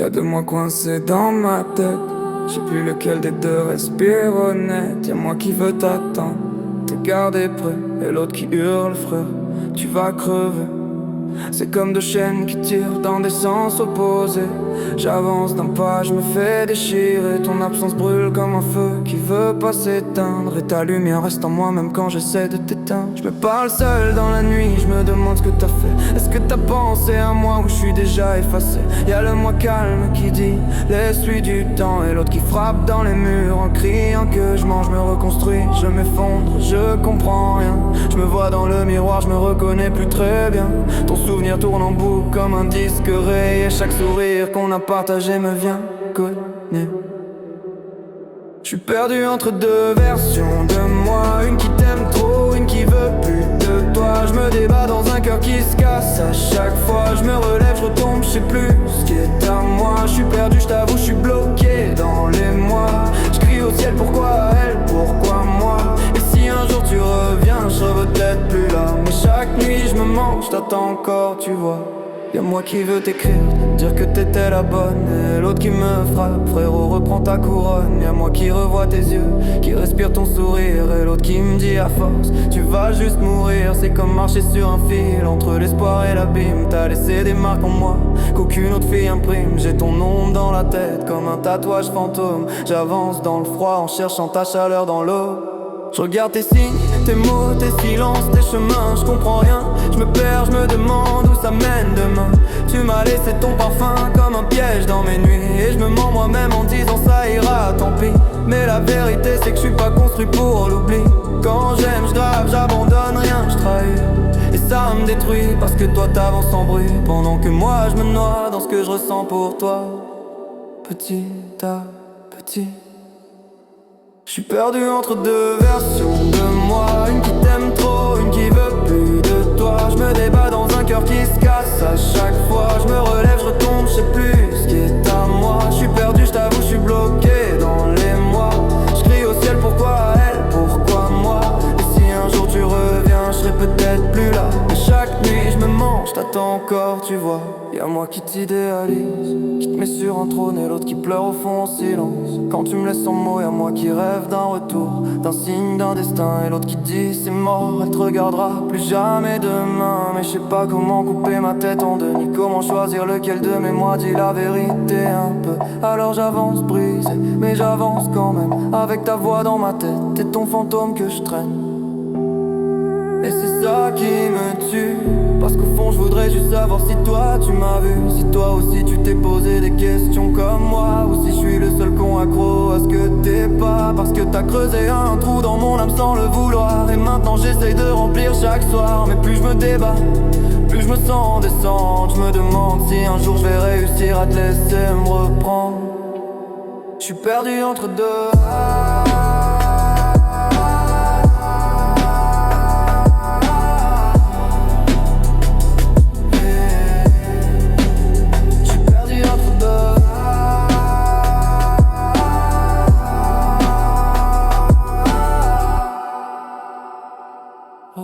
Y'a de moi coincé dans ma tête. J'ai plus lequel des deux respire honnête. Y'a moi qui veux t'attendre, te garder près, et l'autre qui hurle frère, tu vas crever. C'est comme deux chaînes qui tirent dans des sens opposés. J'avance d'un pas, je me fais déchirer. Ton absence brûle comme un feu qui veut pas s'éteindre. Et ta lumière reste en moi même quand j'essaie de t'éteindre. Je me parle seul dans la nuit, je me demande ce que t'as fait. Est-ce que t'as pensé à moi ou je suis déjà effacé? Y'a le moi calme qui dit laisse-lui du temps, et l'autre qui frappe dans les murs en criant que je mange, me reconstruis. Je m'effondre, je comprends rien. Je me vois dans le miroir, je me reconnais plus très bien. Ton souvenir tourne en boucle comme un disque rayé. Chaque sourire qu'on a partagé me vient cogner. Je suis perdu entre deux versions de moi. Une qui t'aime trop, une qui veut plus de toi. Je me débat dans un cœur qui se casse à chaque fois. Je me relève, je retombe, je sais plus ce qui est à moi. Je suis perdu, je t'avoue, je suis bloqué dans les mois. Je crie au ciel, pourquoi elle, pourquoi moi? Et si un jour tu reviens, je serai peut-être plus là. Mais chaque nuit je me mens, je t'attends encore, tu vois. Y'a moi qui veux t'écrire, dire que t'étais la bonne, et l'autre qui me frappe, frérot reprends ta couronne. Y'a moi qui revois tes yeux, qui respire ton sourire, et l'autre qui me dit à force, tu vas juste mourir. C'est comme marcher sur un fil, entre l'espoir et l'abîme. T'as laissé des marques en moi, qu'aucune autre fille imprime. J'ai ton nom dans la tête, comme un tatouage fantôme. J'avance dans le froid en cherchant ta chaleur dans l'eau. Je regarde tes signes, tes mots, tes silences, tes chemins, je comprends rien. Je me perds, je me demande où ça mène demain. Tu m'as laissé ton parfum comme un piège dans mes nuits, et je me mens moi-même en disant ça ira, tant pis. Mais la vérité c'est que je suis pas construit pour l'oubli. Quand j'aime, je grave, j'abandonne rien, je trahis. Et ça me détruit parce que toi t'avances sans bruit, pendant que moi je me noie dans ce que je ressens pour toi. Petit à petit, je suis perdu entre deux versions de moi. Une qui t'aime trop, une qui veut plus de toi. Je me débat dans un cœur qui se casse à chaque fois. Je me relève, je retombe, je sais plus ce qui est à moi. Je suis perdu, je t'avoue, je suis bloqué dans les mois. Je crie au ciel, pourquoi elle, pourquoi moi? Et si un jour tu reviens, je serai peut-être plus là. Mais chaque nuit je me mens, je t'attends encore, tu vois. Y'a moi qui t'idéalise, qui te met sur un trône, et l'autre qui pleure au fond en silence. Quand tu me laisses sans mots, y'a moi qui rêve d'un retour, d'un signe, d'un destin, et l'autre qui dit c'est mort, elle te regardera plus jamais demain. Mais je sais pas comment couper ma tête en deux, ni comment choisir lequel de mes mois dit la vérité un peu. Alors j'avance brisé, mais j'avance quand même, avec ta voix dans ma tête et ton fantôme que je traîne. Et c'est ça qui me tue, parce qu'au fond je voudrais juste savoir si toi tu m'as vu, si toi aussi tu t'es posé des questions comme moi, ou si je suis le seul con accro à ce que t'es pas. Parce que t'as creusé un trou dans mon âme sans le vouloir, et maintenant j'essaye de remplir chaque soir. Mais plus je me débat, plus je me sens descendre. Je me demande si un jour je vais réussir à te laisser me reprendre. Je suis perdu entre deux. Oh.